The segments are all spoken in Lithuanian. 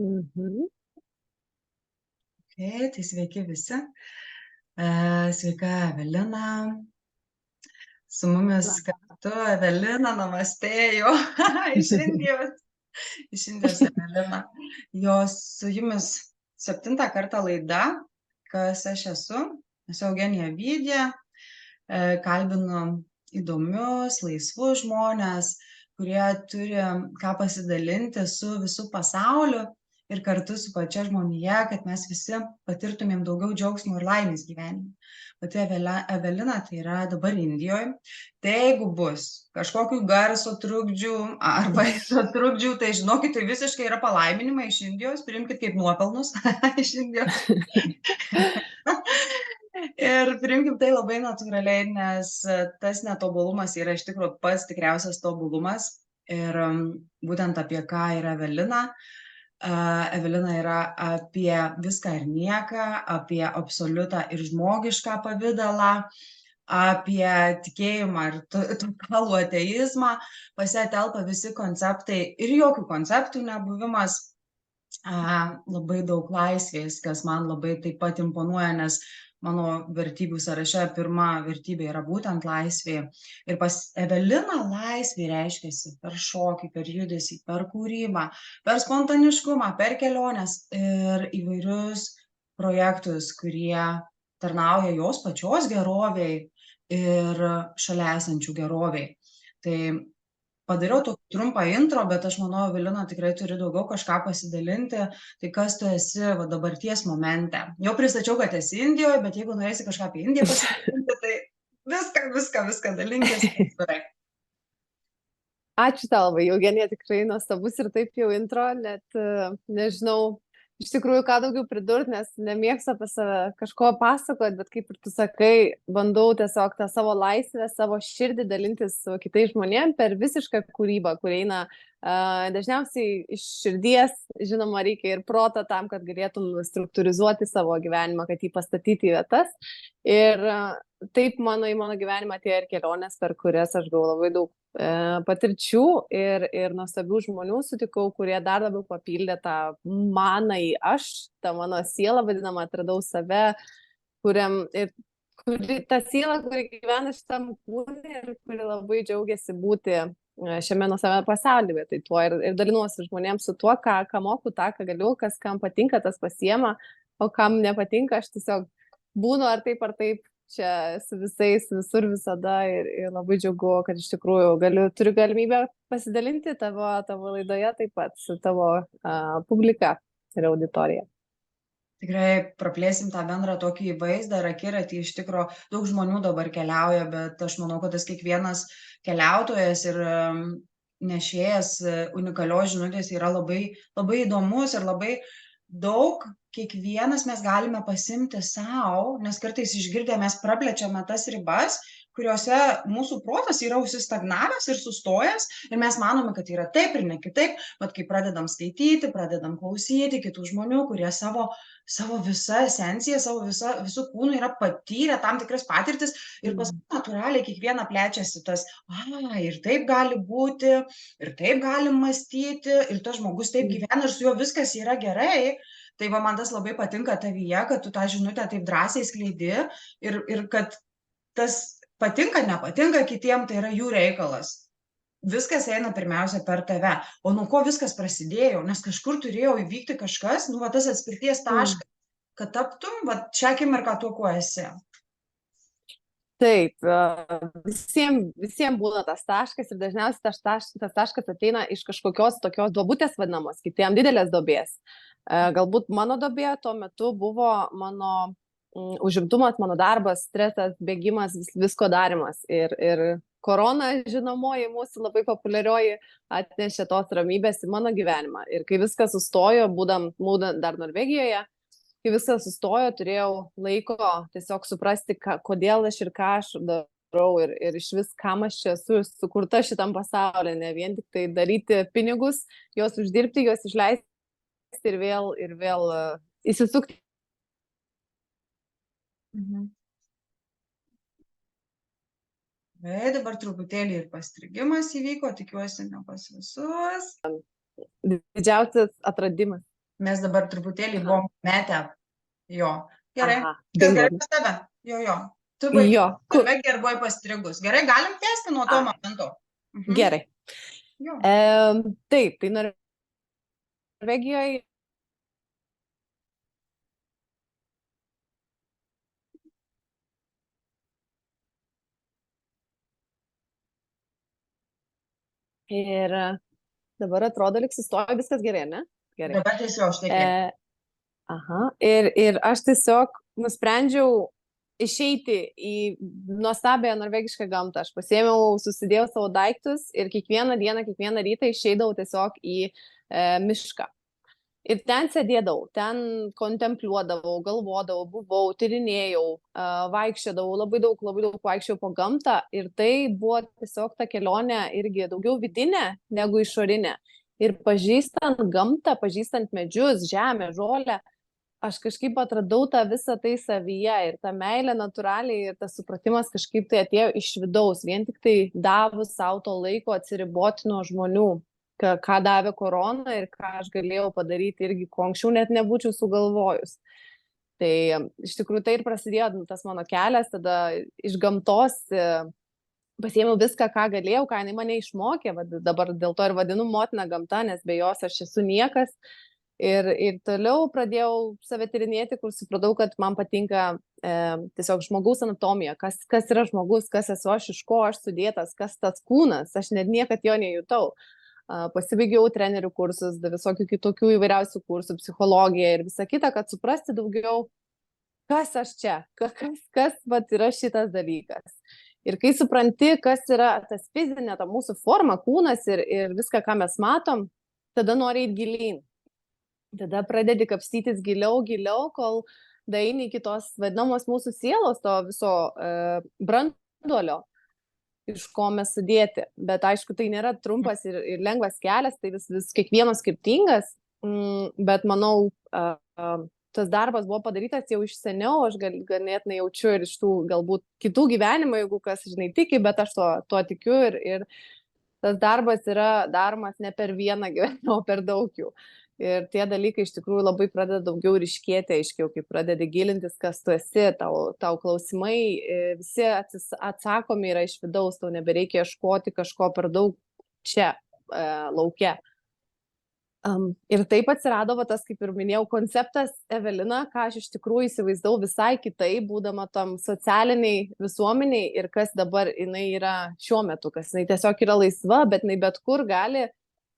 Mhm. Tai sveiki visi. Sveika Evelina. Su mumis kartu Evelina, namastėjo iš Indijos. Iš Indijos Evelina. Jos su jumis 7 kartą laida, kas aš esu. Esu Eugenija Vydė. Kalbinu įdomius, laisvus žmones, kurie turi ką pasidalinti su visų pasauliu ir kartu su pačia žmonija, kad mes visi patirtumėm daugiau džiaugsmo ir laimės gyvenime. Pati Evelina tai yra dabar Indijoje. Tai jeigu bus kažkokių garso trukdžių arba trukdžių, tai žinokit, tai visiškai yra palaiminimai iš Indijos, priimkit kaip nuopelnus iš Indijos. Ir priimkim tai labai natūraliai, nes tas netobulumas yra iš tikrųjų pats tikriausias tobulumas. Ir būtent apie ką yra Evelina. Evelina yra apie viską ir nieką, apie absoliutą ir žmogišką pavidalą, apie tikėjimą ir totalų ateizmą. Pas ją telpa visi konceptai ir jokių konceptų nebuvimas. Labai daug laisvės, kas man labai taip pat imponuoja, nes mano vertybių sąraše pirma vertybė yra būtent laisvė. Ir pas Eveliną laisvė reiškiasi per šokį, per judesį, per kūrybą, per spontaniškumą, per keliones ir įvairius projektus, kurie tarnauja jos pačios geroviai ir šalia esančių geroviai. Tai padariau tokį trumpą intro, bet aš manau, Evelina tikrai turi daugiau kažką pasidalinti. Tai kas tu esi va, dabarties momente? Jau pristačiau, kad esi Indijoje, bet jeigu norėsi kažką apie Indiją pasidalinti, tai viską dalinkis. Ačiū tau labai, Eugenija, tikrai nuostabus ir taip jau intro, net nežinau iš tikrųjų ką daugiau pridurti, nes nemėgstu apie save kažko pasakoti, bet kaip ir tu sakai, bandau tiesiog tą savo laisvę, savo širdį dalintis su kitais žmonėm per visišką kūrybą, kur eina dažniausiai iš širdies, žinoma, reikia ir proto tam, kad galėtum struktūrizuoti savo gyvenimą, kad jį pastatyti į vietas. Ir taip į mano gyvenimą atėjo ir kelionės, per kurias aš gavau labai daug patirčių ir nuostabių žmonių sutikau, kurie dar labiau papildė tą manąjį aš, tą mano sielą vadinamą, atradau save, ta siela, kuri gyvena šitam kūne ir kuri labai džiaugiasi būti šiame nuosame pasaulyje. Tai tuo ir dalinuosi žmonėms su tuo, ką moku, tą, ką galiu, kas kam patinka, tas pasiema, o kam nepatinka, aš tiesiog būnu ar taip čia su visais, visur, visada ir labai džiugu, kad iš tikrųjų turiu galimybę pasidalinti tavo laidoje taip pat su tavo publika ir auditorija. Tikrai praplėsim tą bendrą tokį vaizdą ir akiratį. Iš tikrųjų, daug žmonių dabar keliauja, bet aš manau, kad tas kiekvienas keliautojas ir nešėjas unikalios žinutės yra labai, labai įdomus ir labai daug kiekvienas mes galime pasimti savo, nes kartais išgirdę mes praplečiame tas ribas, kuriuose mūsų protas yra užsistagnavęs ir sustojęs ir mes manome, kad yra taip ir ne kitaip, bet kai pradedam skaityti, pradedam klausyti kitų žmonių, kurie savo visą esenciją, visų kūnų yra patyrę tam tikras patirtis ir paskui natūraliai kiekvieną plečiasi tas, ir taip gali būti, ir taip galim mąstyti, ir tas žmogus taip gyvena ir su juo viskas yra gerai. Tai va, man tas labai patinka tavyje, kad tu tą žinutę taip drąsiai skleidi ir kad tas patinka, nepatinka kitiem, tai yra jų reikalas. Viskas eina pirmiausia per tave. O nuo ko viskas prasidėjo? Nes kažkur turėjo įvykti kažkas, va tas atspirties taškas, kad taptum va šią akimirką tuo, kuo esi. Taip, visiems būna tas taškas ir dažniausiai tas taškas ateina iš kažkokios tokios duobutės vadinamos, kitiem didelės duobės. Galbūt mano duobė tuo metu buvo mano užimtumas, mano darbas, stresas, bėgimas, visko darimas. Ir korona, žinomoji, mūsų labai populiarioji, atnešė tos ramybės į mano gyvenimą. Ir kai viskas sustojo, būdant dar Norvegijoje, kai viskas sustojo, turėjau laiko tiesiog suprasti, kodėl aš ir ką aš darau ir iš vis, kam aš čia esu sukurta šitam pasaulyje, ne vien tik tai daryti pinigus, juos uždirbti, juos išleisti ir vėl įsisukti. Dabar truputėlį ir pastrigimas įvyko, tikiuosi ne pas visus. Didžiausias atradimas. mes dabar truputėlį Aha. buvom metę. Jo. Gerai. Aha, Kas gerai dingo. pas tave? Jo. Tu buvai Jo, kur? Norvegija ir buvai pastrigus. Gerai, galim tęsti nuo to momento. Gerai. Jo. Taip, tai Norvegijoje ir dabar atrodo, lyg sustojo viskas gerai, ne? Gerai. Dabar tiesiog štai. Aha. Ir aš tiesiog nusprendžiau išeiti į nuostabią norvegišką gamtą. Aš pasiėmiau, susidėjau savo daiktus ir kiekvieną dieną, kiekvieną rytą išeidavau tiesiog į mišką. Ir ten sėdėdavau, ten kontempliuodavau, galvodavau, buvau, tyrinėjau, vaikščiodavau, labai daug vaikščiojau po gamtą ir tai buvo tiesiog ta kelionė irgi daugiau vidinė negu išorinė. Ir pažįstant gamtą, pažįstant medžius, žemę, žolę, aš kažkaip atradau tą visą tai savyje ir ta meilė natūraliai ir tas supratimas kažkaip tai atėjo iš vidaus, vien tik tai davus savo to laiko atsiriboti nuo žmonių. Ką davė korona ir ką aš galėjau padaryti irgi, ko anksčiau net nebūčiau sugalvojus. Tai iš tikrųjų tai ir prasidėjo tas mano kelias, tada iš gamtos pasiėmiau viską, ką galėjau, ką jinai mane išmokė, dabar dėl to ir vadinu motina gamta, nes be jos aš esu niekas. Ir toliau pradėjau save tyrinėti, kur supratau, kad man patinka tiesiog žmogaus anatomija, kas yra žmogus, kas esu aš, iš ko aš sudėtas, kas tas kūnas, aš net niekad jo nejutau. Pasibaigiau trenerių kursus, visokių kitokių įvairiausių kursų, psichologiją ir visą kitą, kad suprasti daugiau, kas aš čia, kas yra šitas dalykas. Ir kai supranti, kas yra tas fizinė, ta mūsų forma, kūnas ir viską, ką mes matom, tada nori eiti gilyn. Tada pradedi kapstytis giliau, kol daeini iki tos vadinamos mūsų sielos, to viso branduolio, iš ko mes sudėti. Bet aišku, tai nėra trumpas ir lengvas kelias, tai vis kiekvienas skirtingas, bet manau, tas darbas buvo padarytas jau iš seniau, aš ganėtinai jaučiu ir iš tų galbūt kitų gyvenimų, jeigu kas, žinai, tiki, bet aš tuo tikiu ir tas darbas yra daromas ne per vieną gyvenimą, o per daug jų. Ir tie dalykai iš tikrųjų labai pradeda daugiau ryškėti, aiškiau, kai pradedi gilintis, kas tu esi, tau klausimai visi atsakomi yra iš vidaus, tau nebereikia ieškoti kažko per daug čia lauke. Ir taip atsirado tas, kaip ir minėjau, konceptas Evelina, ką aš iš tikrųjų įsivaizdavau visai kitaip, būdama tam socialiniai visuomeniai ir kas dabar jinai yra šiuo metu, kas jinai tiesiog yra laisva, bet jinai bet kur gali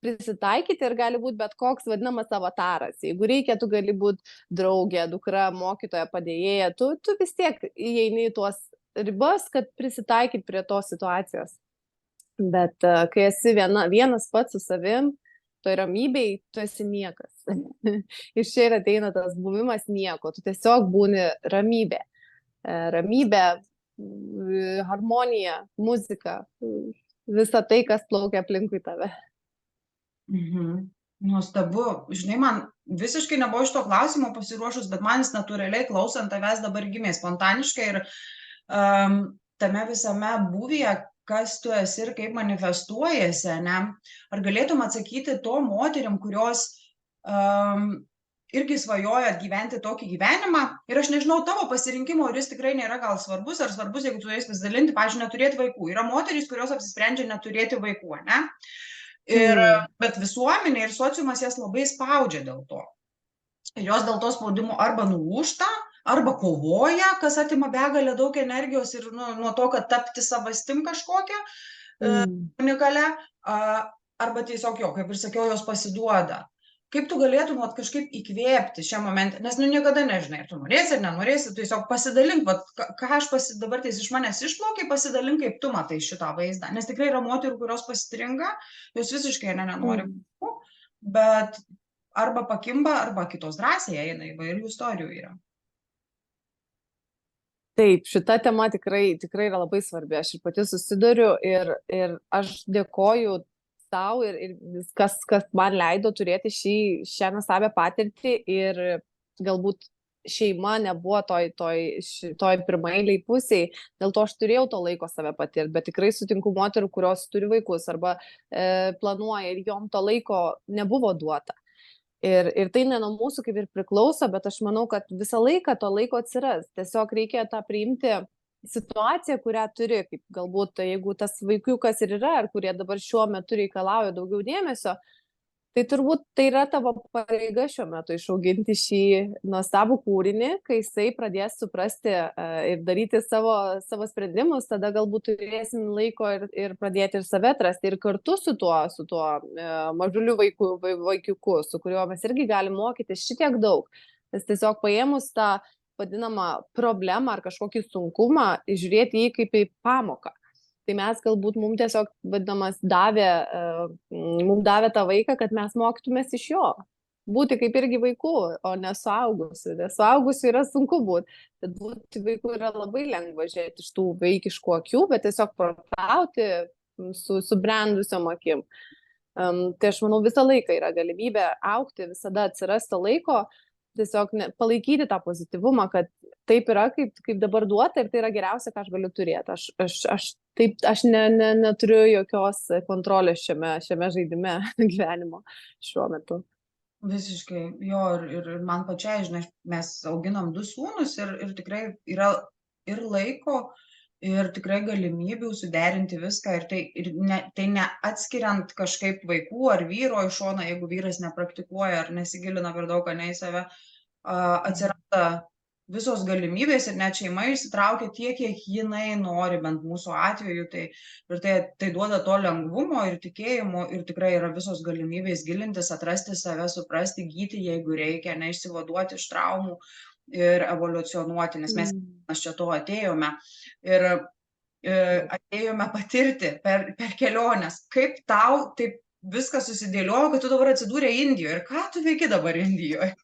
prisitaikyti ir gali būti bet koks vadinamas avataras. Jeigu reikia, tu gali būti draugė, dukra, mokytoja, padėjėja, tu vis tiek įeini į tuos ribas, kad prisitaikyti prie tos situacijos. Bet kai esi vienas pats su savim, toj ramybėj, tu esi niekas. Iš čia ir ateina tas buvimas nieko, tu tiesiog būni ramybė. Ramybė, harmonija, muzika, visa tai, kas plaukia aplinkui tave. Nuostabu. Žinai, man visiškai nebuvo iš to klausimo pasiruošus, bet man jis natūraliai klausant tavęs dabar gimė spontaniškai ir tame visame būvyje, kas tu esi ir kaip manifestuojasi, ne? Ar galėtum atsakyti to moterim, kurios irgi svajoja gyventi tokį gyvenimą ir aš nežinau tavo pasirinkimo, ir jis tikrai nėra gal svarbus, ar svarbus, jeigu tu jais pasidalinti, pavyzdžiui, neturėti vaikų. Yra moterys, kurios apsisprendžia neturėti vaikų, ne? Bet visuomenė ir sociumas jas labai spaudžia dėl to. Jos dėl to spaudimo arba nulūžta, arba kovoja, kas atima begalę daug energijos ir nuo to, kad tapti savastim kažkokią unikalią, arba tiesiog kaip ir sakiau, jos pasiduoda. Kaip tu galėtum kažkaip įkvėpti šią momentą, nes niekada nežinai, ar tu norėsi ar nenorėsi, tu tiesiog pasidalink, ką aš dabar tais iš manęs išplaukiai, pasidalink, kaip tu matai šitą vaizdą, nes tikrai yra moterų, kurios pasitringa, jos visiškai nenori, bet arba pakimba, arba kitos drąsiai eina, įvairių istorijų yra. Taip, šita tema tikrai yra labai svarbi, aš ir pati susiduriu ir aš dėkoju tau ir kas man leido turėti šią nuostabią patirtį ir galbūt šeima nebuvo toj pirmaeiliai pusiai, dėl to aš turėjau to laiko save patirti, bet tikrai sutinku moterų, kurios turi vaikus arba planuoja ir jom to laiko nebuvo duota. Ir tai ne nuo mūsų kaip ir priklauso, bet aš manau, kad visą laiką to laiko atsiras. Tiesiog reikia tą priimti situaciją, kurią turi, kaip galbūt, jeigu tas vaikiukas ir yra, ar kurie dabar šiuo metu reikalauja daugiau dėmesio, tai turbūt tai yra tavo pareiga šiuo metu išauginti šį nuostabų kūrinį, kai jisai pradės suprasti ir daryti savo sprendimus, tada galbūt turėsim laiko ir pradėti ir save atrasti ir kartu su tuo mažuliu vaikiuku, su kuriuo mes irgi galim mokytis šitiek daug. Nes tiesiog paėmus tą vadinamą problemą ar kažkokį sunkumą, žiūrėti jį kaip į pamoką. Tai mes galbūt mums tiesiog, vadinamas, mums davė tą vaiką, kad mes mokytumės iš jo. Būti kaip irgi vaikų, o ne suaugusių. Nes suaugusių yra sunku būti. Bet būti vaikų yra labai lengva žiūrėti iš tų vaikiškų akių, bet tiesiog protauti subrendusiom akim. Tai aš manau, visą laiką yra galimybė augti, visada atsiras to laiko, tiesiog palaikyti tą pozityvumą, kad taip yra, kaip dabar duota ir tai yra geriausia, ką aš galiu turėti. Aš neturiu jokios kontrolės šiame žaidime gyvenimo šiuo metu. Visiškai, jo, ir man pačiai, žinai, mes auginam 2 sūnus ir tikrai yra ir laiko, ir tikrai galimybių suderinti viską, ir tai neatskiriant kažkaip vaikų ar vyro iš šono, jeigu vyras nepraktikuoja ar nesigilina per daug ane į save, atsiranda visos galimybės ir net šeima įsitraukia tiek, kiek jinai nori, bent mūsų atveju, tai duoda to lengvumo ir tikėjimo ir tikrai yra visos galimybės gilintis, atrasti save, suprasti, gyti, jeigu reikia, neišsivaduoti iš traumų ir evoliucionuoti, nes mes čia to atėjome ir atėjome patirti per keliones. Kaip tau taip viskas susidėliojo, kad tu dabar atsidūrė Indijoje ir ką tu veiki dabar Indijoje?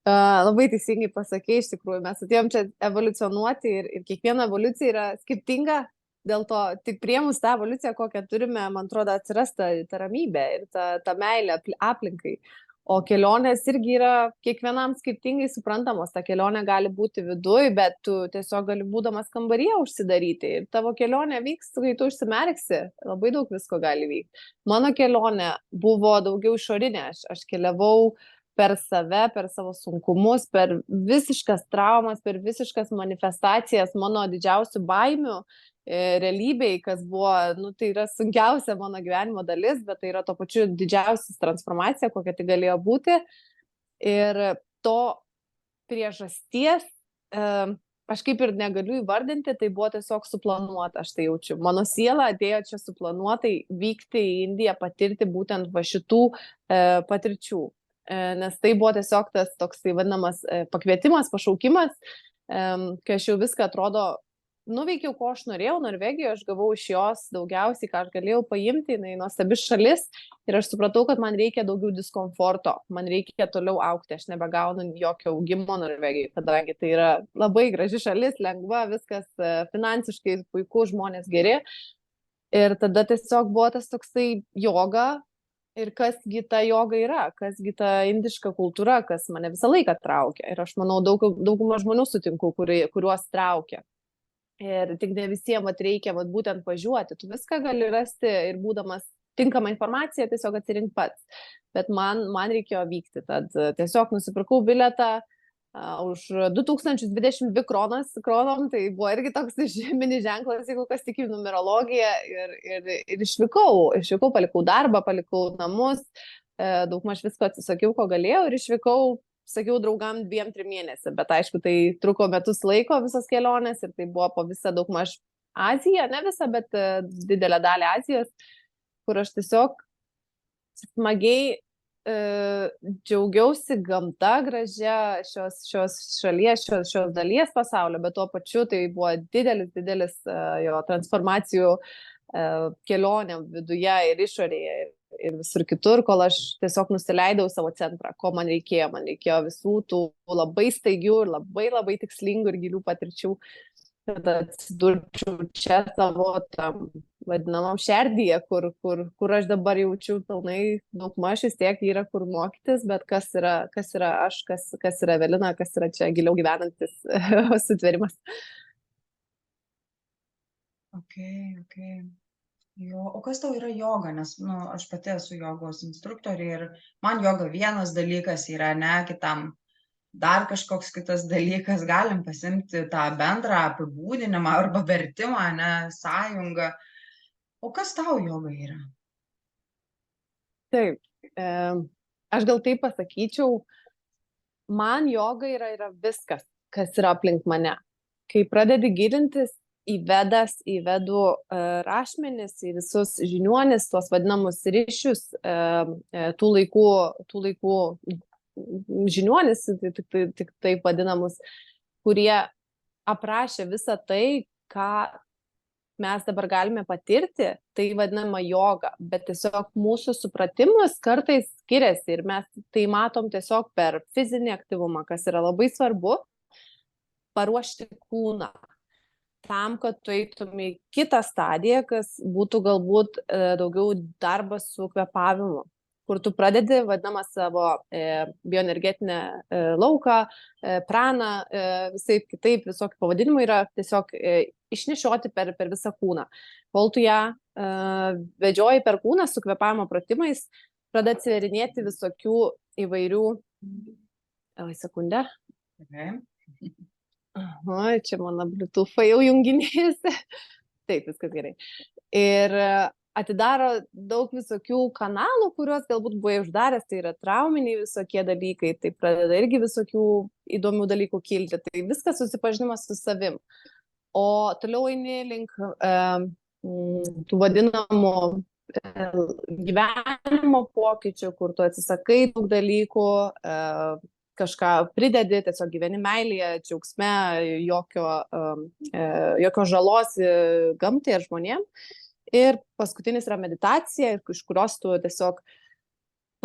Labai teisingai pasakei, iš tikrųjų, mes atėjom čia evoliucionuoti ir kiekviena evoliucija yra skirtinga, dėl to tik priėmus tą evoliuciją, kokią turime, man atrodo, atsiras ta ramybė ir ta meilė aplinkai. O kelionės irgi yra kiekvienam skirtingai suprantamos, ta kelionė gali būti viduj, bet tu tiesiog gali būdamas kambaryje užsidaryti ir tavo kelionė vyks, kai tu užsimerksi, labai daug visko gali vykti. Mano kelionė buvo daugiau išorinė, aš keliavau per save, per savo sunkumus, per visiškas traumas, per visiškas manifestacijas mano didžiausių baimių realybėj, kas buvo, tai yra sunkiausia mano gyvenimo dalis, bet tai yra to pačiu didžiausias transformacija, kokia tai galėjo būti. Ir to priežasties aš kaip ir negaliu įvardinti, tai buvo tiesiog suplanuota, aš tai jaučiu. Mano siela atėjo čia suplanuotai vykti į Indiją, patirti būtent va šitų patirčių. Nes tai buvo tiesiog tas toksai vadinamas pakvietimas, pašaukimas, kai aš jau viską atrodo nuveikiau, ko aš norėjau Norvegijoje, aš gavau iš jos daugiausiai, ką aš galėjau paimti, jinai nuostabi šalis ir aš supratau, kad man reikia daugiau diskomforto, man reikia toliau augti, aš nebegaunu jokio augimo Norvegijoje, kadangi tai yra labai graži šalis, lengva, viskas finansiškai puiku, žmonės geri ir tada tiesiog buvo tas toksai joga. Ir kasgi ta joga yra, kasgi ta indiška kultūra, kas mane visą laiką traukia. Ir aš manau, daugumą žmonių sutinku, kuriuos traukia. Ir tik ne visiems reikia būtent važiuoti. Tu viską gali rasti ir būdamas tinkamą informaciją tiesiog atsirink pats. Bet man reikėjo vykti. Tad tiesiog nusipirkau bilietą už 2022 kronom, tai buvo irgi toks mini ženklas, jeigu kas tik į numerologiją ir išvykau, palikau darbą, palikau namus, daugmaž visko atsisakiau, ko galėjau ir išvykau, sakiau draugam 2-3 mėnesių, bet aišku, tai truko metus laiko visos kelionės ir tai buvo po visą daugmaž Aziją, ne visą, bet didelę dalį Azijos, kur aš tiesiog smagiai džiaugiausi gamta gražia šios šalies, šios dalies pasaulio, bet tuo pačiu tai buvo didelis jo transformacijų kelionė viduje ir išorėje ir visur kitur, kol aš tiesiog nusileidau savo centrą, ko man reikėjo visų tų labai staigių ir labai tikslingų ir gilių patirčių, kad atsidurčiau čia savo tam vadinamam šerdyje, kur aš dabar jaučiu pilnai daugmaž vis tiek yra kur mokytis, bet kas yra aš, kas yra Evelina, kas yra čia giliau gyvenantis sutverimas. Okay. Jo, o kas tau yra joga? Nes, aš pati esu jogos instruktorė ir man joga vienas dalykas yra, ne, kitam dar kažkoks kitas dalykas. Galim pasimti tą bendrą apibūdinimą arba vertimą, ne, sąjungą. O kas tau joga yra? Taip, aš gal taip pasakyčiau, man joga yra viskas, kas yra aplink mane. Kai pradedi gilintis į vedas, į vedų rašmenis, į visus žiniuonis, tuos vadinamus ryšius, tų laikų žiniuonis, tik taip vadinamus, kurie aprašė visą tai, ką mes dabar galime patirti, tai vadinama joga, bet tiesiog mūsų supratimas kartais skiriasi ir mes tai matom tiesiog per fizinį aktyvumą, kas yra labai svarbu, paruošti kūną tam, kad tu eitum į kitą stadiją, kas būtų galbūt daugiau darbas su kvėpavimu, kur tu pradedi vadinamą savo bioenergetinę lauką, praną, visai kitaip, visokių pavadinimų yra tiesiog išnešioti per visą kūną. Kol tu ją vedžioji per kūną su kvėpavimo pratimais, pradeda atsiverinėti visokių įvairių... Sekundę. Okay. Aha, čia mano Bluetooth jau junginėsi. Taip, viskas gerai. Ir atidaro daug visokių kanalų, kuriuos galbūt buvai uždaręs, tai yra trauminiai visokie dalykai, tai pradeda irgi visokių įdomių dalykų kilti. Tai viskas susipažinimas su savim. O toliau eini link tų vadinamų gyvenimo pokyčių, kur tu atsisakai daug dalykų, kažką pridedi, tiesiog gyveni meilėje, džiaugsme, jokio žalos gamtai ar žmonėm. Ir paskutinis yra meditacija, iš kurios tu tiesiog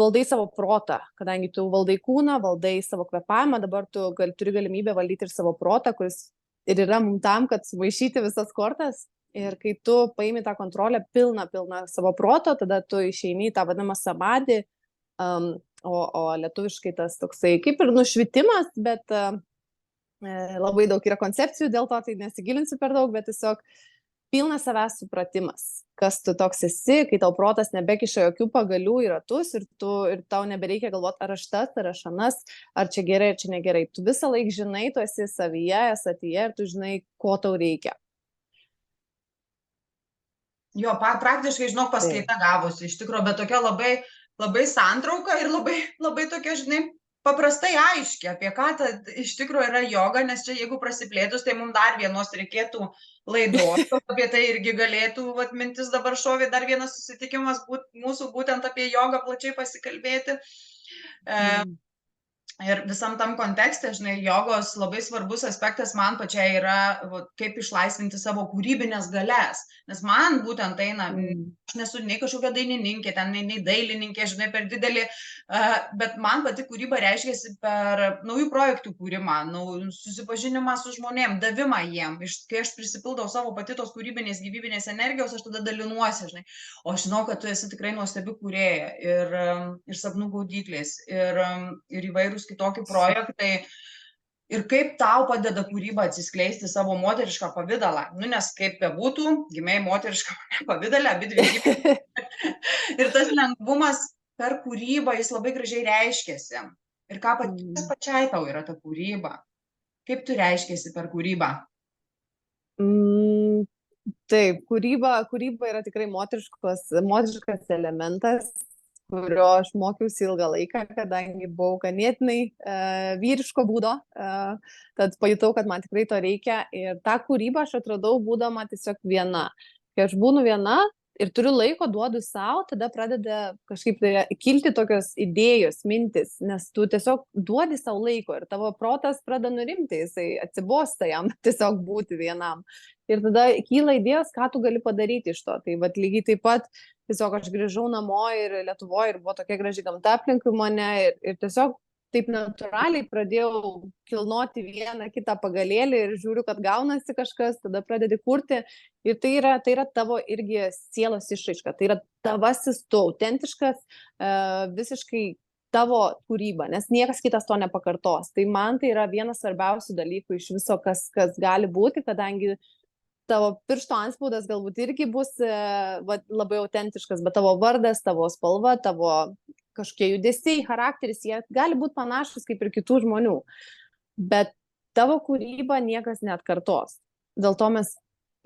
valdai savo protą, kadangi tu valdai kūną, valdai savo kvėpavimą, dabar tu turi galimybę valdyti ir savo protą, kuris ir yra mums tam, kad sumaišyti visas kortas. Ir kai tu paimi tą kontrolę pilną savo proto, tada tu išeini į tą vadinamą samadį, o lietuviškai tas toksai kaip ir nušvitimas, bet labai daug yra koncepcijų, dėl to tai nesigilinsiu per daug, bet tiesiog pilnas savęs supratimas, kas tu toks esi, kai tau protas nebekiša jokių pagalių į ratus ir tau nebereikia galvoti, ar aš tas, ar aš anas, ar čia gerai, ar čia negerai. Tu visą laiką žinai, tu esi savyje, esatyje ir tu žinai, ko tau reikia. Jo, praktiškai, žinok, paskaita gavosi, iš tikrųjų, bet tokia labai santrauka ir labai tokia, žinai, paprastai aiški, apie ką ta iš tikrųjų yra joga, nes čia jeigu prasiplėtus, tai mums dar vienos reikėtų laidos, apie tai irgi galėtų, mintis dabar šovė, dar vienas susitikimas mūsų būtent apie jogą plačiai pasikalbėti. Ir visam tam kontekste, žinai, jogos labai svarbus aspektas man pačiai yra, kaip išlaisvinti savo kūrybinės galias. Nes man būtent eina, aš nesu nei kažkokia dainininkė, nei dailininkė, žinai, per didelį, bet man pati kūryba reiškiasi per naujų projektų kūrimą, susipažinimą su žmonėm, davimą jiem. Kai aš prisipildau savo pati tos kūrybinės gyvybinės energijos, aš tada dalinuosi, žinai. O aš žinau, kad tu esi tikrai nuostabi kūrėja ir sapnų gaudyklės, ir įvairūs kitokie projektai. Ir kaip tau padeda kūryba atsiskleisti savo moterišką pavidalą. Nes kaip bebūtų, gimei moterišką pavidalą, abidvi. Ir tas lengvumas per kūrybą, jis labai gražiai reiškiasi. Ir kas pačiai tau yra ta kūryba? Kaip tu reiškiasi per kūrybą? Taip, kūryba yra tikrai moteriškas elementas, kurio aš mokiausi ilgą laiką, kadangi buvau ganėtinai vyriško būdo, tad pajutau, kad man tikrai to reikia. Ir tą kūrybą aš atradau būdama tiesiog viena. Kai aš būnu viena ir turiu laiko, duodu savo, tada pradeda kažkaip kilti tokios idėjos, mintis, nes tu tiesiog duodi savo laiko ir tavo protas pradeda nurimti, jisai atsibosta jam tiesiog būti vienam. Ir tada kyla idėjos, ką tu gali padaryti iš to. Tai lygiai taip pat tiesiog aš grįžau namo ir Lietuvoje ir buvo tokia graži gamta aplinkui mane ir tiesiog taip natūraliai pradėjau kilnoti vieną kitą pagalėlį ir žiūriu, kad gaunasi kažkas, tada pradedi kurti ir tai yra tavo irgi sielos išraiška, tai yra tavasis tu, autentiškas, visiškai tavo kūryba, nes niekas kitas to nepakartos. Tai man tai yra vienas svarbiausių dalykų iš viso, kas gali būti, kadangi tavo piršto antspaudas galbūt irgi bus labai autentiškas, bet tavo vardas, tavo spalva, tavo kažkokie judesiai, charakteris, jie gali būti panašus kaip ir kitų žmonių. Bet tavo kūrybą niekas neatkartos. Dėl to mes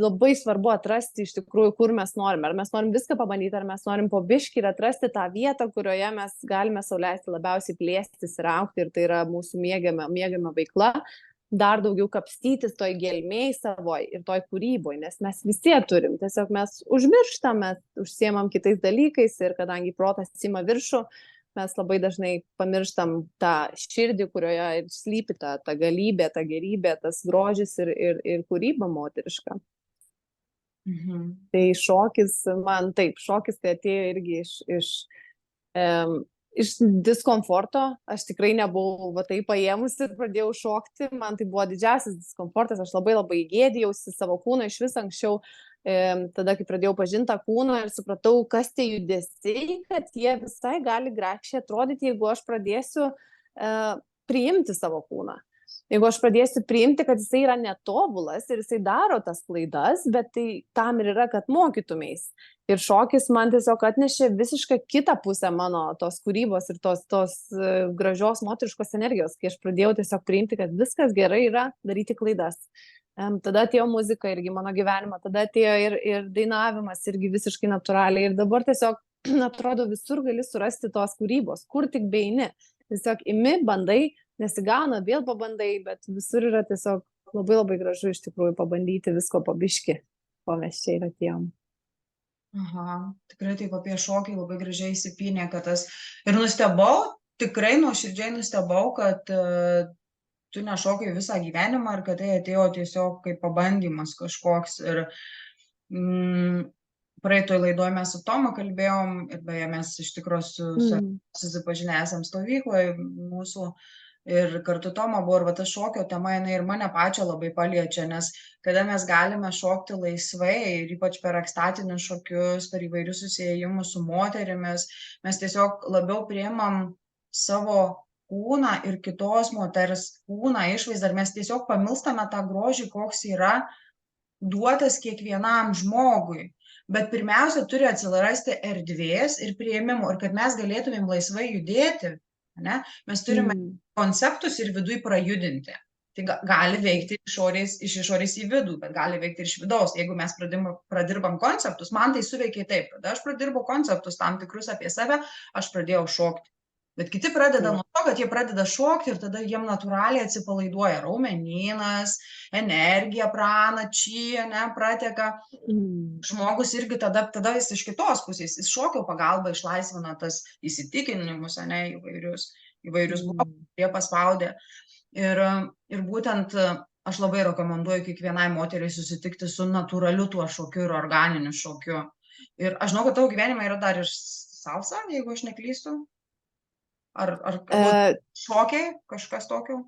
labai svarbu atrasti iš tikrųjų, kur mes norime. Ar mes norim viską pabandyti, ar mes norim po biškį ir atrasti tą vietą, kurioje mes galime sau leisti labiausiai plėstis ir augti, ir tai yra mūsų mėgiama veikla, dar daugiau kapstytis toj gelmėj savoj ir toj kūryboj, nes mes visi turim. Tiesiog mes užmirštam, mes užsiemam kitais dalykais ir kadangi protas ima viršų, mes labai dažnai pamirštam tą širdį, kurioje ir slypi ta galybė, ta gerybė, tas grožis ir kūryba moteriška. Tai šokis, man taip, šokis tai atėjo irgi iš diskomforto. Aš tikrai nebuvau taip paėmusi ir pradėjau šokti. Man tai buvo didžiausias diskomfortas, aš labai gėdijausi savo kūną iš vis anksčiau. Tada, kai pradėjau pažinti tą kūną ir supratau, kas tie judesiai, kad jie visai gali grakščiai atrodyti, jeigu aš pradėsiu priimti savo kūną. Jeigu aš pradėsiu priimti, kad jisai yra netobulas ir jisai daro tas klaidas, bet tai tam ir yra, kad mokytumeis. Ir šokis man tiesiog atnešė visiškai kitą pusę mano tos kūrybos ir tos gražios moteriškos energijos, kai aš pradėjau tiesiog priimti, kad viskas gerai yra daryti klaidas. Tada atėjo muzika irgi mano gyvenimą, tada atėjo ir dainavimas irgi visiškai natūraliai. Ir dabar tiesiog, atrodo, visur gali surasti tos kūrybos, kur tik beini. Tiesiog imi, bandai, nesigauna, vėl pabandai, bet visur yra tiesiog labai gražu iš tikrųjų pabandyti visko po biškį, ko mes čia ir atėjom. Aha, tikrai taip apie šokį labai gražiai įsipynė, kad tas ir nustebau, tikrai nuoširdžiai nustebau, kad tu nešokai visą gyvenimą ir kad tai atėjo tiesiog kaip pabandymas kažkoks. Ir praeitoj laidoje mes su Tomu kalbėjom ir beje mes iš tikrųjų susipažinę esam stovykloje mūsų. Ir kartu Tomo buvo ir va ta šokio tema, jinai ir mane pačią labai paliečia, nes kada mes galime šokti laisvai ir ypač per ekstatinius šokius, per įvairius susiėjimus su moterimis, mes tiesiog labiau priimam savo kūną ir kitos moters kūną, išvaizdą, ir mes tiesiog pamilstame tą grožį, koks yra duotas kiekvienam žmogui. Bet pirmiausia, turi atsirasti erdvės ir priėmimo, ir kad mes galėtumėm laisvai judėti, ne? Mes turime konceptus ir viduj prajudinti. Tai gali veikti iš išorės į vidų, bet gali veikti ir iš vidaus. Jeigu mes pradirbam konceptus, man tai suveikia taip, kad aš pradirbau konceptus tam tikrus apie save, aš pradėjau šokti. Bet kiti pradeda nuo to, kad jie pradeda šokti ir tada jiem natūraliai atsipalaiduoja raumenynas, energija, prana, či, ne, prateka. Žmogus irgi tada jis iš kitos pusės, jis šokio pagalba išlaisvina tas įsitikinimus, ne, įvairius blokus, kurie paspaudė. Ir būtent aš labai rekomenduoju kiekvienai moteriai susitikti su natūraliu tuo šokiu ir organiniu šokiu. Ir aš žinau, kad tavo gyvenime yra dar ir salsa, jeigu aš neklystu. Ar šokiai, kažkas tokio?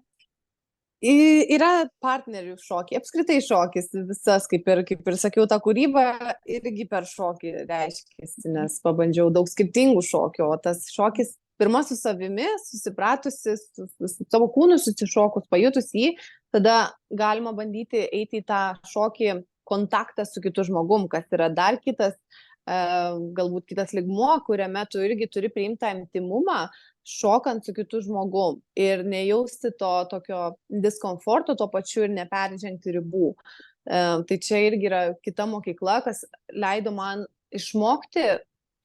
Yra partnerių šokiai, apskritai šokis visas, kaip ir sakiau, ta kūryba irgi per šokį reiškiasi, nes pabandžiau daug skirtingų šokių, o tas šokis pirma su savimi, susipratusi, su savo kūnu susišokus, pajutus jį, tada galima bandyti eiti į tą šokį kontaktą su kitu žmogum, kas yra dar kitas, galbūt kitas lygmuo, kuriame tu irgi turi priimti tą intimumą, šokant su kitu žmogum ir nejausti to tokio diskomforto, tuo pačiu ir neperžengti ribų. Tai čia irgi yra kita mokykla, kas leido man išmokti